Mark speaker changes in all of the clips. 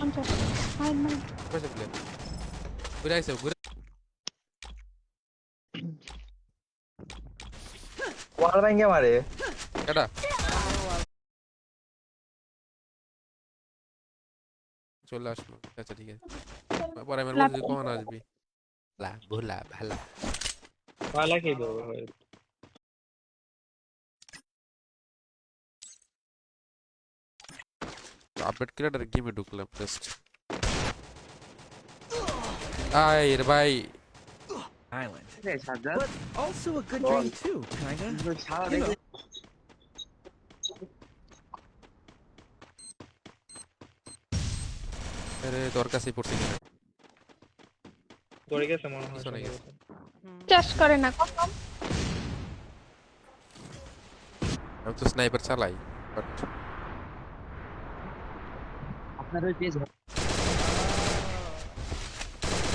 Speaker 1: 50 mine mine
Speaker 2: কইছে player ঘুরে আইছে ঘুরে
Speaker 3: ওয়াল ভাঙ্গে মারে
Speaker 2: কেডা চলে আসলো আচ্ছা ঠিক আছে পরে আমার বলছি কখন আসবি লা ভোলা ভালা
Speaker 3: পালা কি দেবো ভাই
Speaker 2: আপডেট ক্রিয়েটার গেমে ঢুকলাম জাস্ট আয় রে ভাই
Speaker 4: Island.
Speaker 3: রে Sajjad
Speaker 4: But also a good
Speaker 3: Lol.
Speaker 4: dream too, kinda.
Speaker 3: Sara
Speaker 4: You
Speaker 3: দেখে
Speaker 4: know.
Speaker 2: আরে তোর কাছেই পড়ছে কিনা
Speaker 3: পড়ে গেছে মনে হয়
Speaker 2: পিছনে গেছে
Speaker 1: চাষ করে না কখন
Speaker 2: আমি তো স্নাইপার চালাই বাট
Speaker 3: আপনার ওই পেজ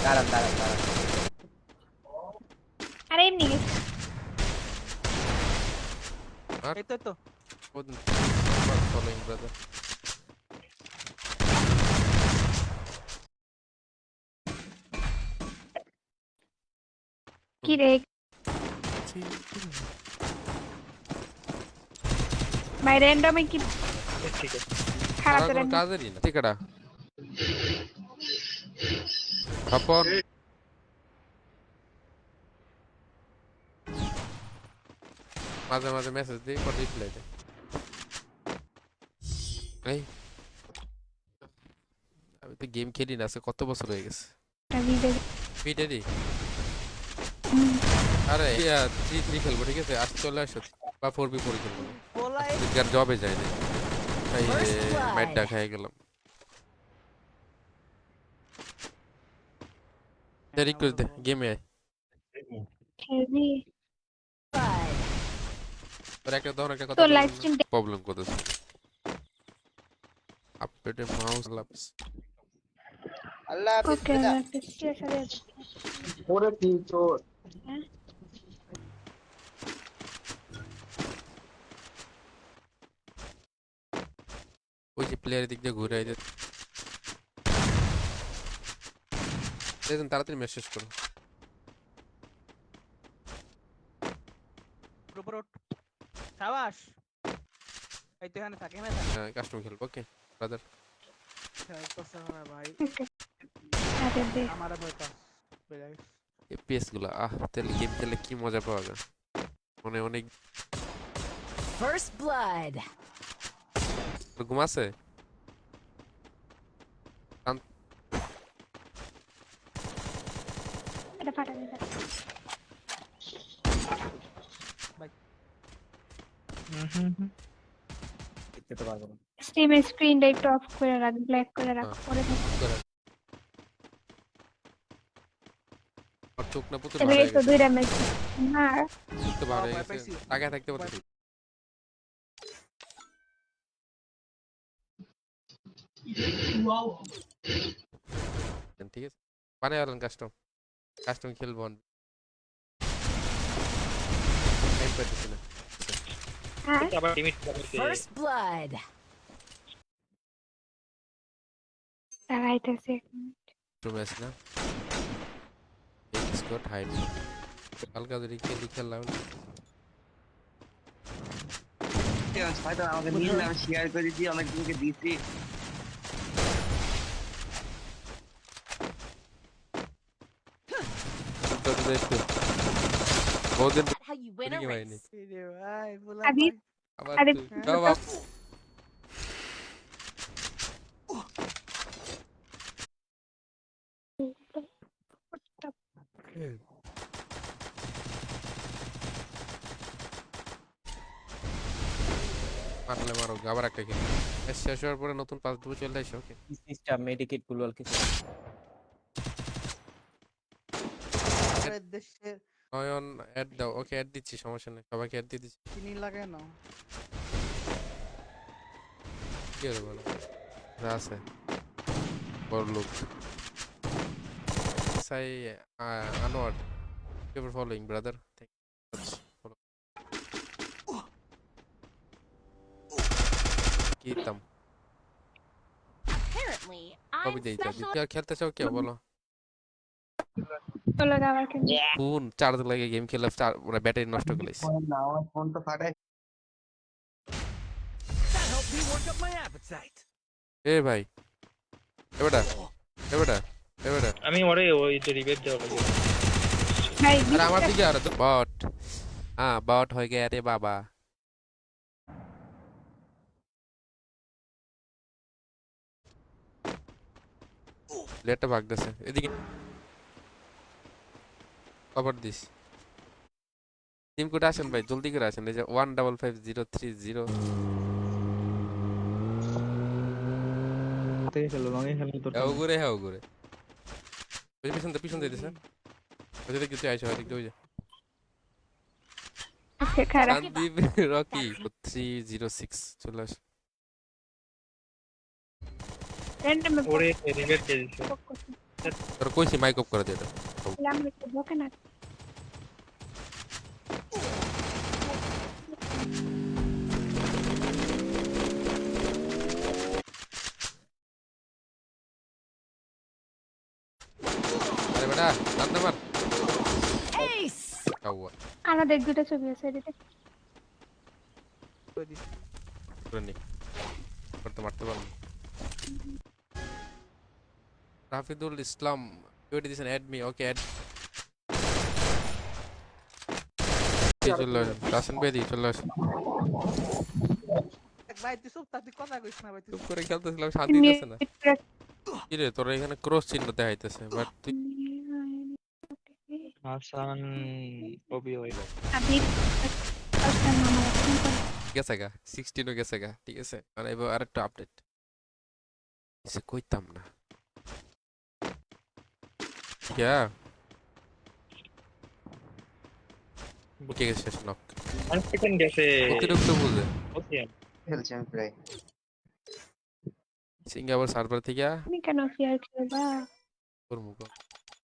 Speaker 3: দাঁড়ান দাঁড়ান দাঁড়ান
Speaker 1: আরে এমনি গেছে
Speaker 2: আর
Speaker 5: এই তো
Speaker 2: ওদিন ফলোইং ব্রাদার
Speaker 1: কি রে ভাই র্যান্ডমে কি
Speaker 3: ঠিক আছে
Speaker 1: খারাপ
Speaker 2: কোনো
Speaker 1: র্যান্ডম
Speaker 2: কাজেরই না ঠিকাটা আপন মাঝে মাঝে মেসেজ দিই পর রিপ্লাই দেয় এই আমি তো গেম খেলি না আজকে কত বছর হয়ে গেছে ভিডিওরই আরে 3-3 খেলবো ঠিক আছে আজ চলে আসো বা 4v4 খেলবো
Speaker 5: পোলাই
Speaker 2: আর জবে যাই না তাই ম্যাটটা খেয়ে গেলাম রিকোয়েস্ট দে গেমে আয়
Speaker 1: খেলবি
Speaker 2: তোর একটা ধর একটা কথা
Speaker 1: তোর লাইভ স্ট্রিম
Speaker 2: প্রবলেম করতেছে আপডেটে মাউস লাপস
Speaker 3: আল্লাহ হাফেজ
Speaker 1: ওকে
Speaker 3: বেটা
Speaker 1: ঠিক আছে
Speaker 3: ওরে কি চোর
Speaker 2: ওই যে প্লেয়ারের দিক দিয়ে ঘুরে আইতে দেখুন তাড়াতাড়ি মেসেজ করো
Speaker 5: উপর উঠ সাবাস এই তো এখানে থাকে
Speaker 2: হ্যাঁ কাস্টম খেলবো ওকে ব্রাদার
Speaker 5: করছে না ভাই
Speaker 1: আরে দে
Speaker 5: আমার ভয় পাস বেলা
Speaker 2: এপিএস গুলো তাহলে গেম খেলে কি মজা পাওয়া যায় মনে অনেক
Speaker 6: First blood.
Speaker 2: ঘুম আছে
Speaker 1: এটা ফাটা দে
Speaker 3: দেখতে তো পারবো না
Speaker 1: স্টিমের স্ক্রিনটা একটু অফ করে রাখ ব্ল্যাক করে রাখ পরে
Speaker 2: আর চোখ না পুতুল
Speaker 1: তাহলে
Speaker 2: ভালো
Speaker 1: এই তো
Speaker 2: গেছে
Speaker 1: দুইটা ম্যাচ না
Speaker 2: তো ভালো
Speaker 5: ভয়
Speaker 2: গেছে
Speaker 5: পাইছি।
Speaker 2: আগে থাকতে পারছি ঠিক আছে মানে আলান কাস্টম কাস্টম খেলবো টাইম পাইতেছি না
Speaker 1: হ্যাঁ
Speaker 3: আবার লিমিট করতে
Speaker 6: First blood.
Speaker 1: দাঁড়াইতেছে
Speaker 2: টু ম্যাচ না স্কোর হাইড হালকা যদি খেললাম
Speaker 3: হয়তো আমাকে নিয়ে আমি শেয়ার করে দিয়েছি অনেক জনকে দিয়েছি
Speaker 2: বহুদিন
Speaker 6: How you win a
Speaker 2: Putting it right
Speaker 6: race.
Speaker 5: রে ভাই বলা
Speaker 1: আদি
Speaker 2: আবার
Speaker 1: আরে
Speaker 2: তুই বাবা মারলে মারো আবার একটা খেল শেষ হওয়ার পরে নতুন পাঁচ দুটো চলে আসে ওকে
Speaker 3: সিস্টেম মেডিকেট গুলো কিছু
Speaker 5: দেশে
Speaker 2: নয়ন অ্যাড দাও ওকে অ্যাড দিচ্ছি সমস্যা নেই সবাইকে অ্যাড দিয়ে দিচ্ছি
Speaker 5: চিনি লাগে না
Speaker 2: কি হবে বলো যা আছে বড় লোক Sai Anwar for following brother thank you কি তাম
Speaker 6: Apparently, only.
Speaker 2: কবি
Speaker 6: I'm
Speaker 2: দেই যাবি
Speaker 6: special.
Speaker 2: কি আর খেলতে চাও কেউ বলো
Speaker 1: চলো আবার কেন
Speaker 2: ফোন চার্জ লাগে গেম খেলে মানে ব্যাটারি নষ্ট করে লাইছি
Speaker 3: না আমার ফোন তো ফাটাই
Speaker 4: That helped me work up my appetite.
Speaker 2: এ ভাই এবারে এবারে এবারে
Speaker 7: আমি ওরে ওই যে রিবেট দেওয়া লাগে
Speaker 1: ভাই
Speaker 2: আরে আমার দিকে আর তো বট হ্যাঁ বট হয়ে গেছে রে বাবা লেটটা ভাগতেছে এদিকে কভার দিস টিম কোড আসেন ভাই জলদি করে আসেন এই যে 155030
Speaker 7: থেকে খেলো লঙে খেলো তোর
Speaker 2: হ্যাঁ ঘুরে ওই পিছন দিতেছে ওই যে দেখতে আইসো হয় দেখতে ওই যে
Speaker 1: আজকে খারাপ
Speaker 2: সন্দীপ রকি 306 চলে আস
Speaker 1: র্যান্ডম
Speaker 7: ওরে রিবেট দিয়ে দিছে
Speaker 2: তোর কইছি মাইক অফ করে দে এটা
Speaker 1: লাম লিখে বকে না
Speaker 2: আরে বেটা জানতে পার
Speaker 6: Ace.
Speaker 2: কাউয়া
Speaker 1: আমাদের দুটো ছবি আছে এদিকে
Speaker 5: করে দিস।
Speaker 2: করে নি করতে মারতে পারবো রাফিদুল ইসলাম ইউটি দিছেন অ্যাড মি ওকে অ্যাড চলে রাসন বেদি চলে আস
Speaker 5: ভাই তুই চুপ থাক, তুই কথা কইস না ভাই তুই
Speaker 2: চুপ করে খেলতেছিলাম শান্তি দিতেছে না কি রে তোর এখানে ক্রস চিহ্ন দেখাইতেছে বাট তুই
Speaker 7: হাসান কবি ওই
Speaker 1: আবির আজকে মামা ফোন করে
Speaker 2: গেছে গা 16 ও গেছে গা ঠিক আছে মানে এবার আরেকটা আপডেট এসে কইতাম না ইয়া ওকে গেছে নক
Speaker 7: 1 সেকেন্ড গেছে
Speaker 2: ওকে ঢুকতে বুঝে
Speaker 7: ওকে
Speaker 3: খেলছি আমি প্রায়
Speaker 2: সিঙ্গাপুর সার্ভার থেকে
Speaker 1: তুমি কেন ফিয়ার খেলবা
Speaker 2: তোর মুখ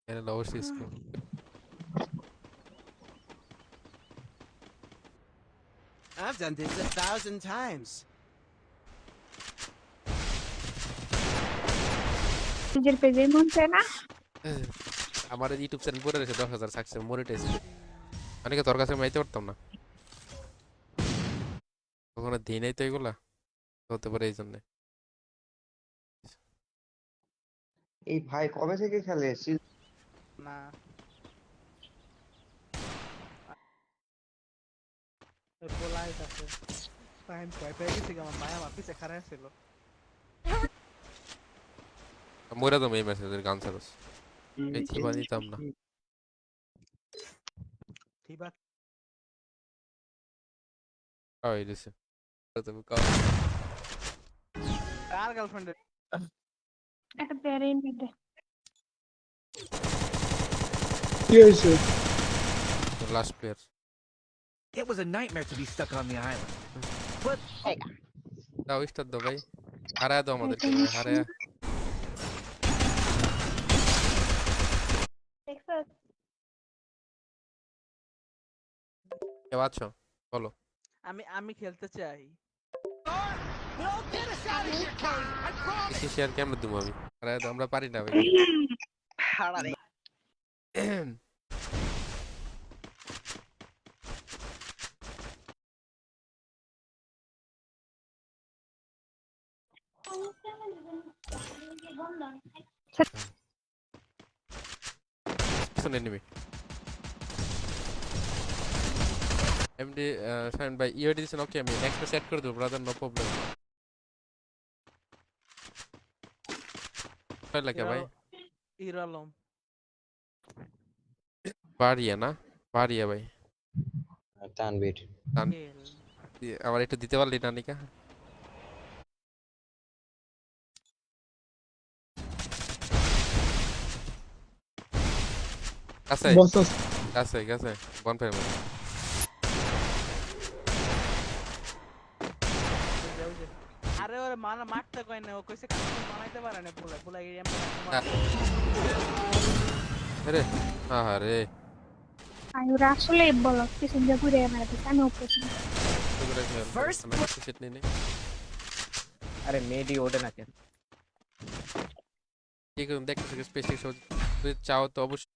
Speaker 2: এনে লওয়ার cis
Speaker 8: I've done this 1,000 times.
Speaker 1: নিজের পেজে মন চায় না
Speaker 2: আমার ইউটিউব চ্যানেল পড়ে রয়েছে 10,000 সাকসেস মনিটাইজ অনেকে তোর কাছে মাইতে পারতাম না ওখানে দিই নাই তো এগুলা হতে পারে এই জন্য
Speaker 3: এই ভাই কবে থেকে খেলে
Speaker 5: না বলাই আছে টাইম কয় পেয়ে গেছি আমার মায়া আমার পিছে খারাপ ছিল
Speaker 2: মরে তো এই মেসেজের গান সারস এই থিবা দিতাম না
Speaker 5: ঠিক আছে
Speaker 2: কাই দিছে তুমি কাও
Speaker 5: কার গার্লফ্রেন্ড
Speaker 1: একটা player in the
Speaker 2: last player
Speaker 4: It was a nightmare to be stuck on the island. But
Speaker 2: দাও স্টার দাও ভাই হারায় দাও আমাদেরকে ভাই হারায়
Speaker 1: দেখছস
Speaker 2: কে আছো বলো
Speaker 5: আমি খেলতে চাই
Speaker 2: বেশি শেয়ার কেমন দেবো আমি হারায় দাও আমরা পারি না ভাই
Speaker 5: হারারে
Speaker 2: পিছনে নিবি এমডি সাইন ভাই ইউডি দিছেন ওকে আমি নেক্সট ম্যাচ সেট করে দেব ব্রাদার নো প্রবলেম কয় লাগে ভাই
Speaker 5: ইরালম
Speaker 2: বাড়িয়া না বাড়িয়া ভাই
Speaker 3: তানবীর
Speaker 2: আবার একটু দিতে পারলি না নিকা কাছে কাছে কাছে বনফায়ার মধ্যে
Speaker 5: আরে ওরে মানা মারতে কই না ও কইছে কাজ বানাইতে পারে না বলে এমনি
Speaker 2: আরে আরে
Speaker 1: আর ওরা আসলে বলো কিছু যে ঘুরে আমার কাছে আমি ওপেছি
Speaker 6: First
Speaker 2: সেট নেই
Speaker 9: আরে মেডি ওঠে না কেন
Speaker 2: ঠিক আছে দেখতেছো স্পেসিফিক যদি চাও তো অবশ্যই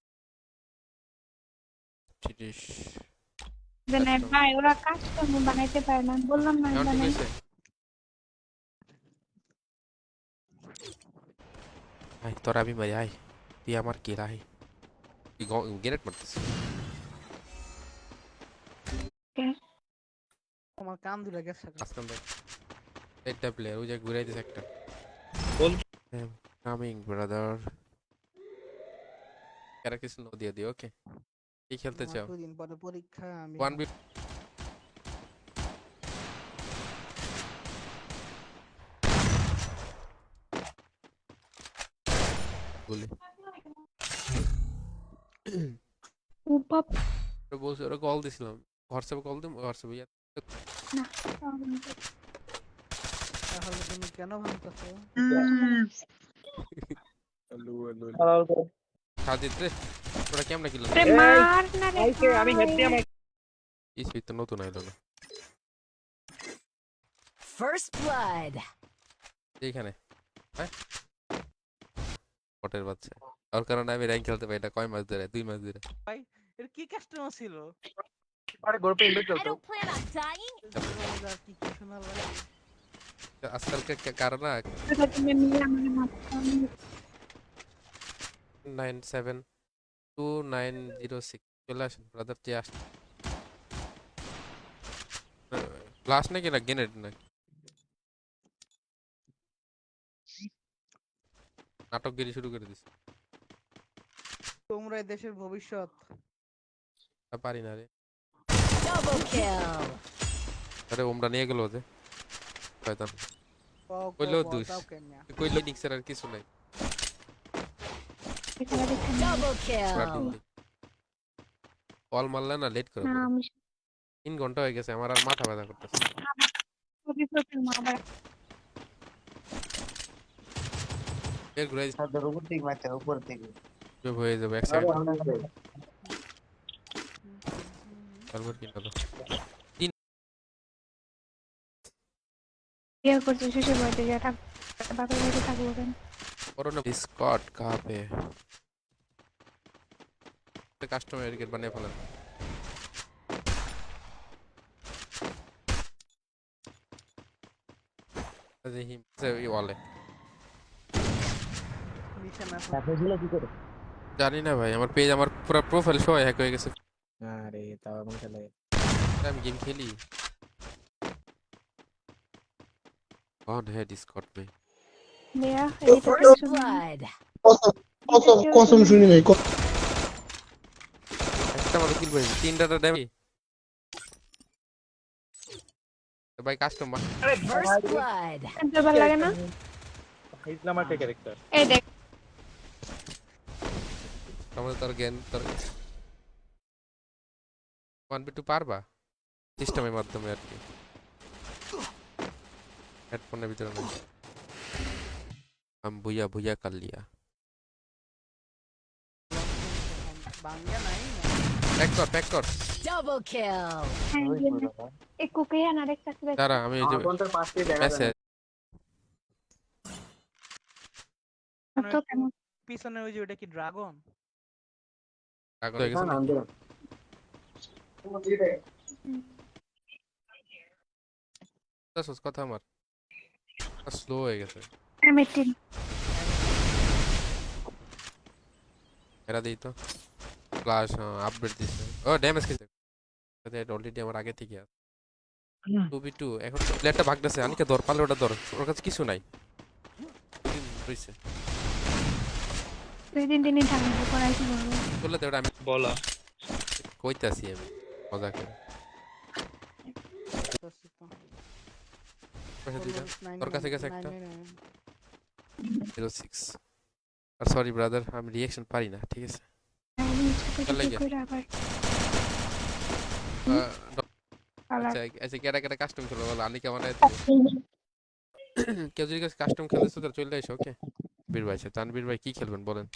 Speaker 2: 30
Speaker 1: জানে ভাই ওরা কাস্টম বানাইতে পারে না বললাম না
Speaker 2: এখন ঠিক
Speaker 1: বানাই
Speaker 2: আছে আই তোরা আমি মারি আই তুই আমার কি রাই তুই গ্রেনেড মারতেছিস
Speaker 5: আমার কান ধরে গেছে
Speaker 2: আসলাম দেখ একটা প্লেয়ার ওই যে ঘুরাই দিছে একটা
Speaker 7: বল।
Speaker 2: কামিং ব্রাদার ক্যারেক্টার নো দিয়ে দিও ওকে কি খেলতে চাও
Speaker 5: দুদিন পরে পরীক্ষা আমি
Speaker 2: 1v গুলি
Speaker 1: উপাপ
Speaker 2: ওরা বলছে ওরা কল দিছিলাম হোয়াটসঅ্যাপে কল দিম হোয়াটসঅ্যাপে
Speaker 1: না
Speaker 5: তাহলে তুমি কেন ভাঙতেছো
Speaker 2: সাজিদ রে ওরা কেমনে কিলো
Speaker 1: আরে মার না রে
Speaker 7: আইছে আমি হেড দিয়ে আমার
Speaker 2: এই তো নতুন আইলো না
Speaker 6: First blood.
Speaker 2: এইখানে হ্যাঁ পটের বাচ্চা আর কারণে আমি র্যাঙ্ক খেলতে পারি না কয় মাস ধরে 2 মাস ধরে
Speaker 5: এর কি কাস্টমার ছিল
Speaker 7: আরে গ্রুপে ইনভাইট
Speaker 6: I
Speaker 7: করতো
Speaker 6: don't plan on dying.
Speaker 5: কি কি শোনা লাগে
Speaker 2: আজকালকার কারণ না
Speaker 1: তুমি মিলে আমাকে মারতে
Speaker 2: 972906 চলে আসেন ব্রাদার তুই আস ক্লাস নাকি না গ্রেনেড নাকি নাটকগিরি শুরু করে দিস
Speaker 5: তোমরা এই দেশের ভবিষ্যৎ
Speaker 2: পারি না রে
Speaker 6: Double kill.
Speaker 2: আরে ওমরা নিয়ে গেল যে শয়তান
Speaker 5: কও
Speaker 2: কইলো
Speaker 5: কও
Speaker 2: দুষ।
Speaker 5: তাও কেন
Speaker 2: কইলো নিক্সের আর কিছু নাই
Speaker 1: এখানে দেখেন
Speaker 6: Double
Speaker 2: ওরা
Speaker 6: kill.
Speaker 2: কল মারলে না লেট করে
Speaker 1: না
Speaker 2: বলে।
Speaker 1: আমি
Speaker 2: 3 ঘন্টা হয়ে গেছে আমার আর মাথা ব্যথা করতেছে
Speaker 1: সবই প্রচুর মা আবার
Speaker 2: এর ঘুরে
Speaker 3: সাদের উপর থেকে মারতে হবে, উপর থেকে।
Speaker 2: হয়ে যাবে এক সেকেন্ড তারপর কি হলো
Speaker 1: বিয়ে করছে শ্বশুর বাড়িতে যা থাক বাপের বাড়িতে থাকবো কেন
Speaker 2: করোনা স্কট कहां पे কাস্টমার এরিকেট বানিয়ে ফেলেন আরে হিম সে এই ওয়ালে
Speaker 5: বিছানা
Speaker 3: তারপরে ছিল কি করে?
Speaker 2: জানি না ভাই আমার পেজ আমার পুরো প্রোফাইল সবাই হ্যাক হয়ে গেছে
Speaker 3: আরে তাও এমন খেলে।
Speaker 2: আমি গেম খেলি कौन है डिस्कॉर्ड में
Speaker 1: দেয়া
Speaker 6: First blood.
Speaker 9: কসম শুনি নাই
Speaker 2: একটা মাত্র কিল পাইছি 3টা ড্যামেজ ভাই কাস্টমার
Speaker 6: First blood.
Speaker 1: ভালো লাগে না
Speaker 7: ইসলাম একটা ক্যারেক্টার
Speaker 1: এই দেখ
Speaker 2: আমাদের তোর জ্ঞান তোর 1v2 পারবা সিস্টেমের মাধ্যমে আর কি হেডফোনের ভিতরে না हम भुया भुया कर लिया
Speaker 5: বাঙ্গা নাই
Speaker 2: पैक कर
Speaker 6: Double kill.
Speaker 1: এই কুকে আনা দেখতে
Speaker 2: দাঁড়া আমি এই যে
Speaker 3: আমাদের পাশে দেখা যায়।
Speaker 2: মেসেজ
Speaker 1: তো কেমন
Speaker 5: পিছনে ওই যে ওটা কি ড্রাগন
Speaker 2: কাগজ হয়ে গেছে
Speaker 3: না, না,
Speaker 2: নাকি? কথা আমার স্লো হয়ে গেছে
Speaker 1: মেটিন
Speaker 2: এরা দেই তো ফ্লাশ আপডেট দিছে ও ড্যামেজ খেতে এটা অলরেডি আমার আগে থেকে আছে 2v2 এখন প্লেয়ারটা ভাগতেছে আনিকে ধর পালে ওটা ধর ওর কাছে কিছু নাই হইছে
Speaker 1: দুই দিন দিনই থাকবো পড়াই কি করবো
Speaker 2: বলে তো ওটা আমি
Speaker 7: বলা
Speaker 2: কইতাছি আমি মজা করে পাশে দুইটা তোর কাছে গেছে একটা 06 আর সরি ব্রাদার আমি রিঅ্যাকশন পারি না ঠিক আছে চলে গিয়া। আচ্ছা আচ্ছা কেডা কেডা কাস্টম খেলো বলো আনি কেমন কেউ যদি কাস্টম খেলে তো চলে এসো ওকে বীর ভাই আছে তানবীর ভাই কি খেলবেন বলেন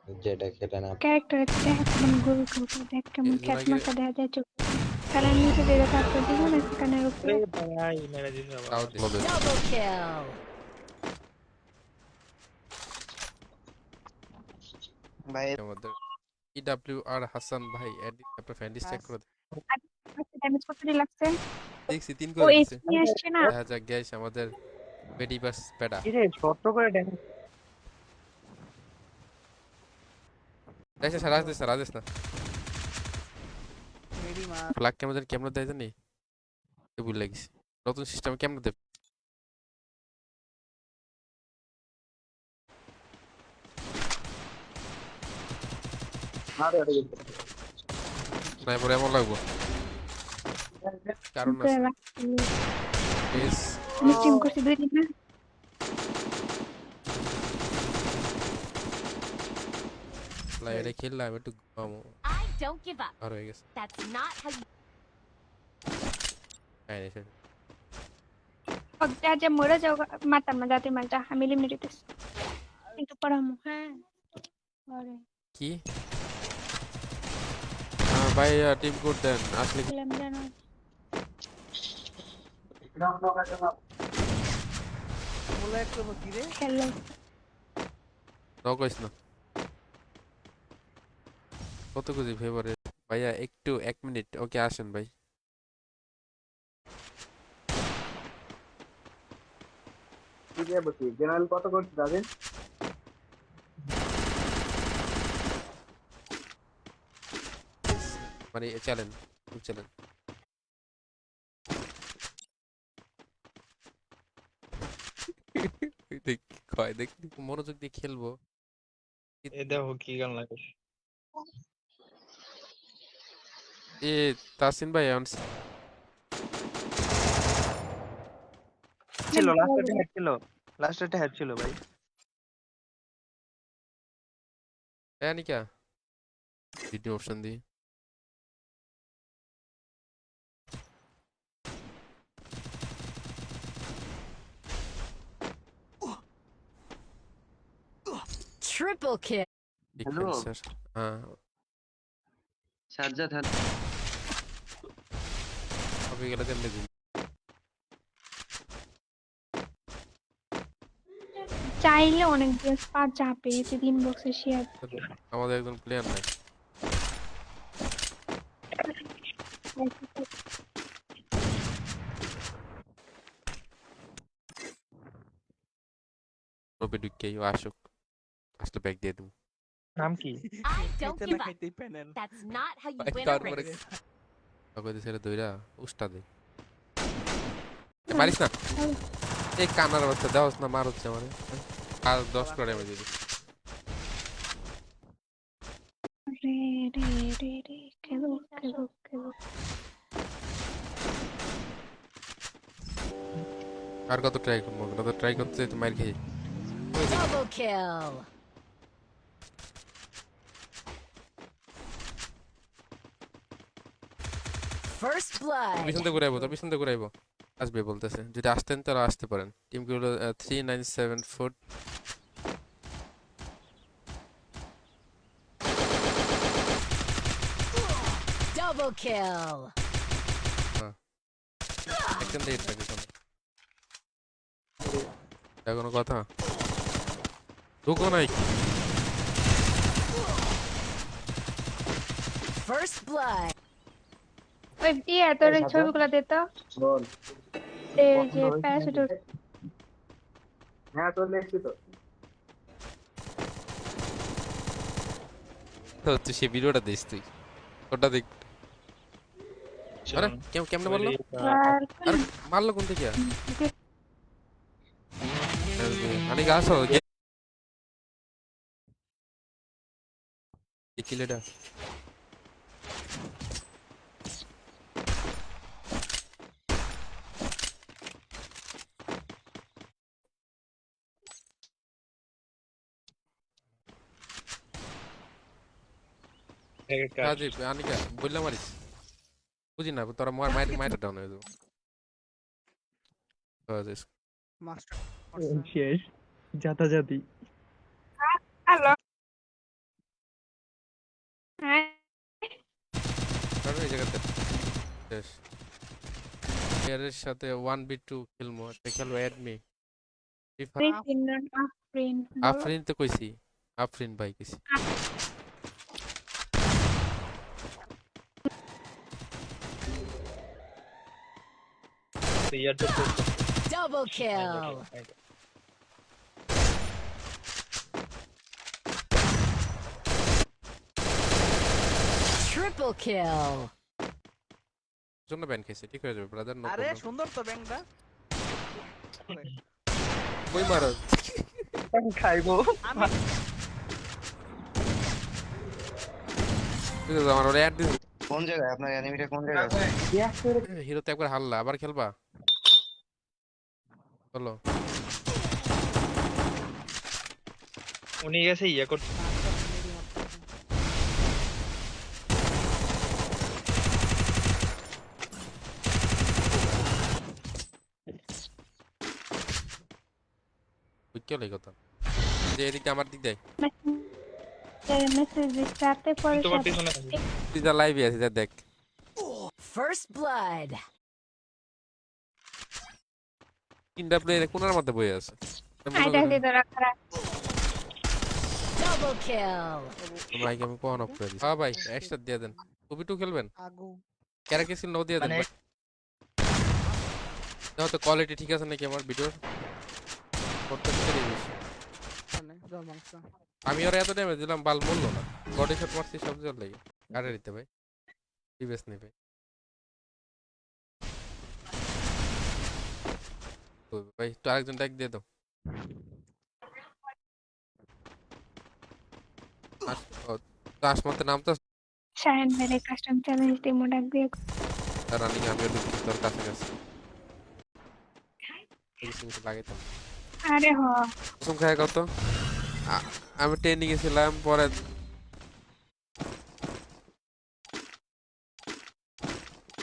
Speaker 3: যেটা খেলে না
Speaker 1: ক্যারেক্টার দেখ কেমন গোল গোল দেখ কেমন ক্যাট মাথা দেখা যায় চোখ কারণ নিচে যেটা থাকতে দিব না কানের উপরে
Speaker 7: ভাই মেরে দিছে আবার
Speaker 2: তাও বলবে
Speaker 6: Double kill.
Speaker 3: ভাই
Speaker 2: আমাদের EWR হাসান ভাই এডিট আপনার ফ্রেন্ড লিস্ট চেক করে
Speaker 1: ড্যামেজ করতে লাগছে।
Speaker 2: দেখছি 3
Speaker 1: ও
Speaker 2: করে
Speaker 1: এস
Speaker 2: দিছে
Speaker 1: নিয়ে আসছে না।
Speaker 2: দেখা যাক গাইস আমাদের বেডি বাস পেডা
Speaker 7: কি রে ছোট করে ড্যামেজ
Speaker 2: দেখছে সারা দিস না
Speaker 5: মেরি মা
Speaker 2: ফ্ল্যাগ আমাদের কেমন দেয় জানি এ ভুল লাগিছে নতুন সিস্টেম কেমন দেবে স্নাইপার এমন লাগবো কারণ আছে প্লিজ
Speaker 1: আমি স্ট্রিম করছি 2 দিন না।
Speaker 2: লাইরে খেললাম একটু ঘুমাবো
Speaker 6: I don't give up.
Speaker 2: আর হয়ে গেছে
Speaker 6: That's not how you
Speaker 2: হ্যাঁ রে শেষ।
Speaker 1: যা যা মরে যাও মারতাম না যাতে মার যা আমি এলিমিনেট দিতেছি কিন্তু পড়ামু হ্যাঁ আরে
Speaker 2: কি ভাই টিম কোড দেন আসলে
Speaker 1: খেলাম জানো
Speaker 5: বলে একটু কি রে
Speaker 1: খেললাম
Speaker 2: কইস না কত খুঁজি ফেভারিট ভাইয়া একটু 1 মিনিট ওকে আসেন ভাই
Speaker 7: কি দিয়ে বসি জেনারেল কত করতে যাবেন
Speaker 2: মানে চ্যালেঞ্জ চ্যালেঞ্জ দেখ কয় দেখ মনোযোগ দিয়ে খেলবো
Speaker 7: এ দেখো কি গান লাগে
Speaker 2: এ তাসিন ভাই
Speaker 7: ছিল লাস্টে হেড ছিল ভাই
Speaker 2: নিকা ভিডিও অপশন দি
Speaker 6: triple kill.
Speaker 3: Hello.
Speaker 2: স্যার হ্যাঁ
Speaker 3: সাজ্জাদ হ্যাঁ
Speaker 2: হবে গেলে কেমনে ঘুম
Speaker 1: চাইলে অনেক দিন পা চাপে দিন বক্সে শেয়ার
Speaker 2: আমাদের একজন প্লেয়ার নাই রবি ঢুকে আসুক আসলে ব্যাগ দিয়ে দেবো
Speaker 7: নাম কি
Speaker 6: I don't
Speaker 5: খাইতে না
Speaker 6: give up.
Speaker 5: খাইতেই panel
Speaker 6: That's not how you
Speaker 2: Ay,
Speaker 6: win a
Speaker 2: cabrón.
Speaker 6: race.
Speaker 2: তখন ছেড়ে দইরা উস্তা দে মারিস না এই কানার বাচ্চা দেওয়াস না মার হচ্ছে আমারে আর 10 করে আমি দিই
Speaker 1: রে রে রে রে খেলো খেলো খেলো
Speaker 2: আর কত ট্রাই করবো কত ট্রাই করতে তো মার খেয়ে
Speaker 6: Double kill. First blood.
Speaker 2: পিছন থেকে ঘুরাইবো তো পিছন থেকে ঘুরাইবো আসবে বলতেছে যদি আসতেন তাহলে আসতে পারেন টিম গুলো 3974
Speaker 6: Double kill.
Speaker 2: একদম দিয়ে থাকে কোনো কোনো কথা ঢুকো নাই
Speaker 6: First blood.
Speaker 1: ওই দিয়ে তোর এই ছবিগুলো দে তো
Speaker 7: বল
Speaker 1: এই যে প্যারাশুট
Speaker 7: হ্যাঁ চলে এসেছি তো
Speaker 2: তো তুই সেই ভিডিওটা দিস তুই ওটা দেখ আরে কেমনে বললো আরে মারলো কোন থেকে মানে গাছ কিলেটা রাজীব আনিকা বললাম মারিস বুঝি না তোরা মাইটা ডাউন হয়ে যাবো
Speaker 5: মাস্টার
Speaker 7: শেষ জাতাজাতি
Speaker 1: হ্যালো হ্যাঁ
Speaker 2: এই জায়গাতে শেষ প্লেয়ারের সাথে 1v2 খেলবো একটা খেলবো অ্যাডমি
Speaker 1: প্রিন্ট আফরিন
Speaker 2: আফরিন তো কইছি আফরিন ভাই কইছি
Speaker 6: Double kill. Triple kill.
Speaker 2: জন্য ব্যান খেয়েছে ঠিক হয়ে যাবে ব্রাদার নো
Speaker 5: আরে
Speaker 2: প্রবলেম
Speaker 5: সুন্দর তো ব্যাংকটা
Speaker 2: কই মারো
Speaker 7: খাইবো
Speaker 5: আমি
Speaker 2: ঠিক আছে আমার ওরে অ্যাড দিস
Speaker 3: কোন জায়গায় আপনার এনিমিটা কোন জায়গায়?
Speaker 2: হিরো তো একবার হারলা আবার খেলবা চলো
Speaker 7: উনি গেছে ইয়ে করতে
Speaker 2: বুঝছো এই কথা যে এদিকে আমার দিক দেয়
Speaker 1: মেসেজ দিচ্ছে রাতে পরে
Speaker 7: তোমার পিছনে
Speaker 2: তুই যা লাইভে আছিস যা দেখ
Speaker 6: First blood.
Speaker 2: তিনটা প্লেয়ার কোনার মধ্যে বসে আছে
Speaker 1: আইটা দিতে রাখা
Speaker 6: Double kill.
Speaker 2: তোমরা আগে আমি কোন অফ করে দিই হ্যাঁ ভাই এক্সট্রা দিয়ে দেন টুপি টু খেলবেন
Speaker 5: আগু
Speaker 2: ক্যারেক্টার স্কিল নাও দিয়ে দেন ভাই দাও তো কোয়ালিটি ঠিক আছে নাকি আমার ভিডিওর করতে পেরে গেছি
Speaker 5: মানে জল মাংস
Speaker 2: আমি ওর এত ড্যামেজ দিলাম বাল মরলো না বডি শট মারছি সব জল লাগে কাটে দিতে ভাই ডিবেস নেবে তো ভাই তো আরেকজন ট্যাগ দিয়ে দাও আসমাতে নাম তো
Speaker 1: শাহিন মেরে কাস্টম চ্যালেঞ্জ দিয়ে মোডাক দিয়ে
Speaker 2: রানিং আমিও ঢুকছি তোর কাছাকাছি লাগাইতাম
Speaker 1: আরে হ
Speaker 2: কসম খায় কত আমি ট্রেনিং এ ছিলাম পরে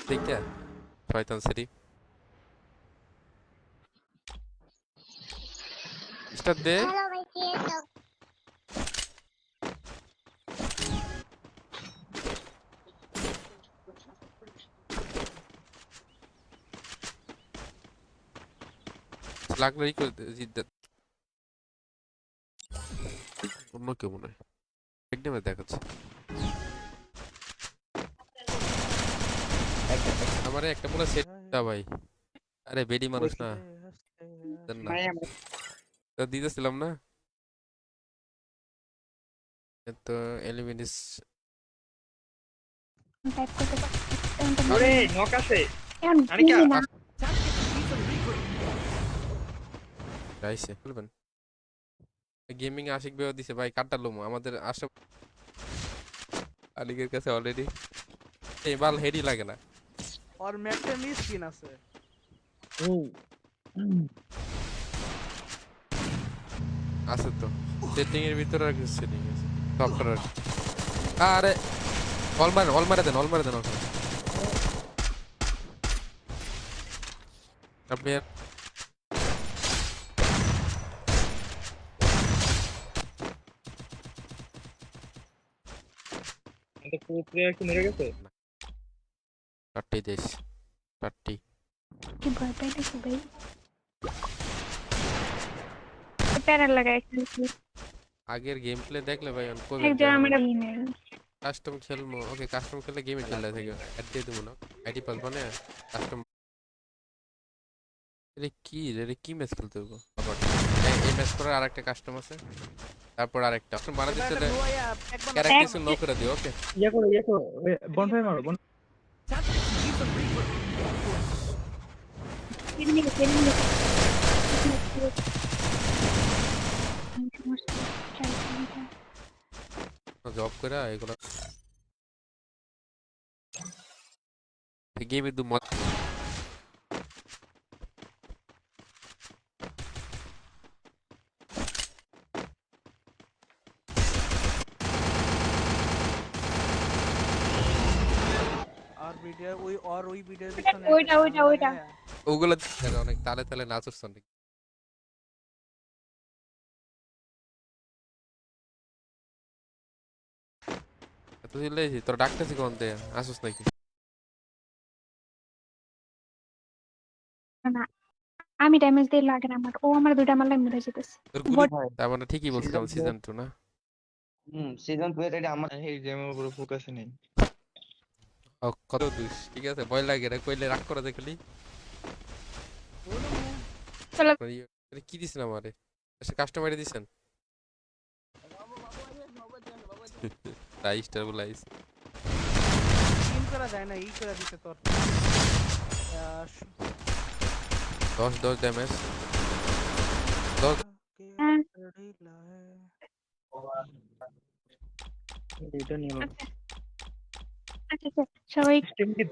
Speaker 2: দেখে শয়তান সিটি স্টার্ট দে লাগলে ই করে জিদ্দা অন্য কেউ মনে হয় একদম দেখাচ্ছে আমার একটা পুরো সেটটা ভাই আরে বেডি মানুষ না দেন না তো দিতেছিলাম না তো এলিমিনিস
Speaker 1: টাইপ করতে
Speaker 7: আরে নক আছে
Speaker 1: এখন
Speaker 7: আনিকা,
Speaker 1: বুঝি না
Speaker 2: রাইসে বলবেন গেমিং আশিক বেও দিছে ভাই কাটালুম আমাদের আশা আলিগের কাছে অলরেডি এই বাল হেডি লাগে না
Speaker 5: আর ম্যাপটা মিস স্কিন আছে
Speaker 2: আছে তো সেটিং এর ভিতরে আর কিছু সেটিং আছে সফটওয়্যার আরে অল মারে দেন ওকে আপনি
Speaker 7: এটা পুরো প্লেয়ার কি মেরে গেছে
Speaker 2: চারটি দেশ চারটি
Speaker 1: কি ভয় পাই দেখি ভাই প্যারা লাগাই খেলছি
Speaker 2: আগের গেম প্লে দেখলে ভাই
Speaker 1: একজন আমার
Speaker 2: কাস্টম খেলবো ওকে কাস্টম খেললে গেমে খেললে থেকে অ্যাড দিয়ে দেবো না আইডি পাস মানে কাস্টম রে কি ম্যাচ খেলতে হবে আবার এই ম্যাচ করার আরেকটা কাস্টম আছে তারপর আরেকটা কাস্টম বানাতে চলে ক্যারেক্টার নো করে দিও ওকে
Speaker 7: ইয়ে করো বনফায়ার মারো
Speaker 2: জব করে এগুলো গেমে দু মত
Speaker 5: আর ভিডিও ওই ভিডিও
Speaker 1: ওইটা
Speaker 2: ওগুলো অনেক তালে তালে নাচছ অনেক এত দিলেছি তোর ডাকতেছি কোন দে আসুস নাকি
Speaker 1: না আমি ড্যামেজ দিয়ে লাগে না আমার ও আমার দুইটা মারলে মেরে যেতেছে
Speaker 2: তোর গুলি তার মানে ঠিকই বলছিলাম সিজন 2 না
Speaker 3: সিজন 2 এর এটা আমার
Speaker 7: এই গেমের উপরে ফোকাস নেই
Speaker 2: কত দুষ ঠিক আছে ভয় লাগে রে কইলে রাগ করে দেখলি
Speaker 1: চলো
Speaker 2: কি দিছেন আমারে কাস্টমাইরে দিছেন তাই স্টার বলাইস
Speaker 5: টিম করা যায় না, ই করে দিতে তোর
Speaker 2: 10 ড্যামেজ 10
Speaker 1: হ্যাঁ।
Speaker 7: এটা নিয়ে
Speaker 1: আচ্ছা আচ্ছা সবাই
Speaker 7: সিস্টেম কি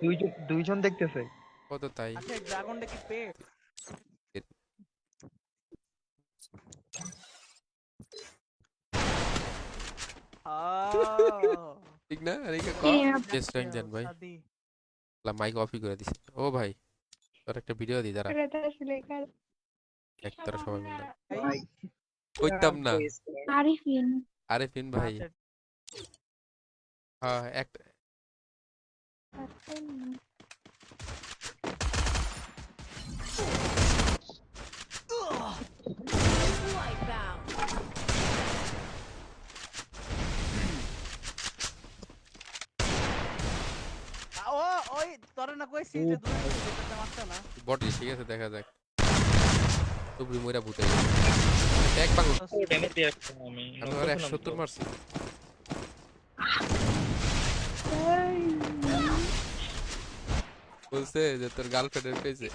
Speaker 7: দুইজন দেখতেছে
Speaker 2: কত তাই
Speaker 5: আচ্ছা ড্রাগনটা কি পে
Speaker 2: ঠিক না আরে কে
Speaker 1: কি
Speaker 2: বেস্ট র্যাঙ্ক দেন ভাই মাইক অফই করে দিছে ও ভাই তোর একটা ভিডিও দি দাঁড়া
Speaker 1: করে দাও লেখার
Speaker 2: একটার সবাই মিলে
Speaker 7: ভাই
Speaker 2: কইতাম না
Speaker 1: আরিফিন
Speaker 2: আরেফিন ভাই হ্যাঁ একটা
Speaker 5: ও ওই তোরে না কইছি যে দূরে যেতে মারছ না
Speaker 2: বডি ঠিক আছে দেখা যাক তুবড়ি মইরা ভূতে এক পাগল
Speaker 7: ড্যামেজ দিয়ে রাখছি আমি
Speaker 2: আমি আর 170 মারছি বলছে যে তোর গার্লফ্রেন্ডের পেয়েছে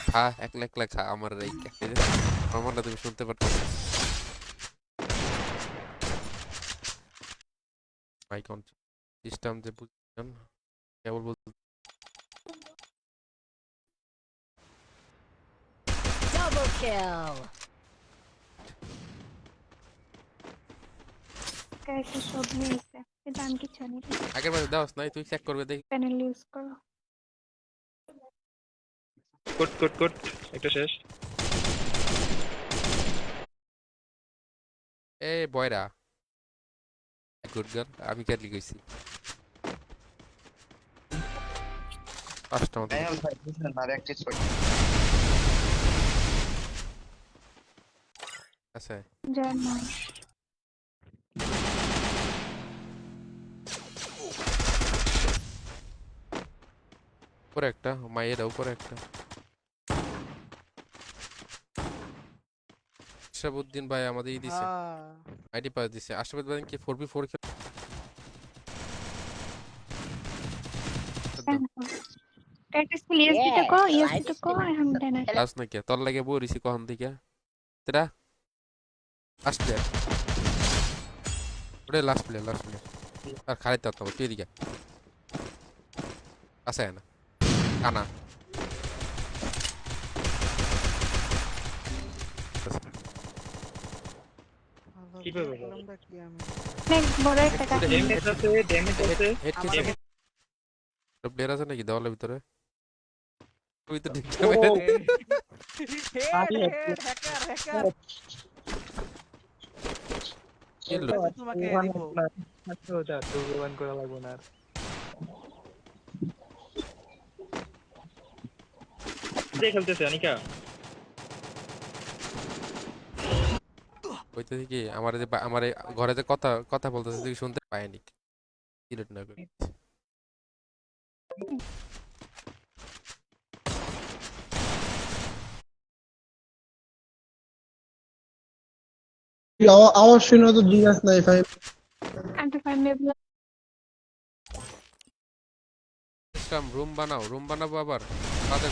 Speaker 2: খা এক খা আমার এই আমারটা তুমি শুনতে পারতো মাইক অন সিস্টেম যে বুঝছেন কেবল বলতে
Speaker 6: Double kill.
Speaker 1: कैसे सब में से এটা আমি কিছু জানি না
Speaker 2: আগের বার দাওস নাই তুই চেক করবে দেখি
Speaker 1: প্যানেল ইউজ করো
Speaker 7: কোট একটা শেষ
Speaker 2: এ বয়রা গুড গার্ল আমি কেটলি কইছি পাঁচটা মতো
Speaker 3: হ্যাঁ ভাই বুঝলেন না প্র্যাকটিস করি
Speaker 2: আছে
Speaker 1: জয় মা
Speaker 2: উপরে একটা মায়ের উপরে একটা আশরাফুদ্দিন ভাই আমাদের ই দিছে আইডি পাস দিছে আশরাফুদ্দিন ভাই কি 4v4 খেলে
Speaker 1: प्रैक्टिस के लिए
Speaker 6: Yeah,
Speaker 1: ESP को हम देना
Speaker 2: ক্লাস না কে তোর লাগে বই রিসি কখন থেকে তেরা আসলে ওরে লাস্ট প্লে আর খালিদ তো তুই দিকে আছে না কানা
Speaker 7: কিভাবে
Speaker 1: नेक्स्ट बড় একটা কাজ
Speaker 7: ড্যামেজ আছে
Speaker 2: হেড কি প্লেয়ার আছে নাকি দেওয়ালের ভিতরে তুই তো ঢুকতে
Speaker 5: হ্যাকার
Speaker 2: এলো
Speaker 5: তোমাকে দিব
Speaker 7: ওটা তো ওয়ান করা লাগবে না খেলতেছে অনিকা
Speaker 2: কইতেছি কি আমার যে আমার ঘরে যে কথা বলতেছে তুই শুনতে পায়নি ডিলিট না করে
Speaker 9: আওয়াজ শুনে তো জিজ্ঞাস নাই ভাই
Speaker 1: एंड फाइनली
Speaker 2: রুম বানাবো আবার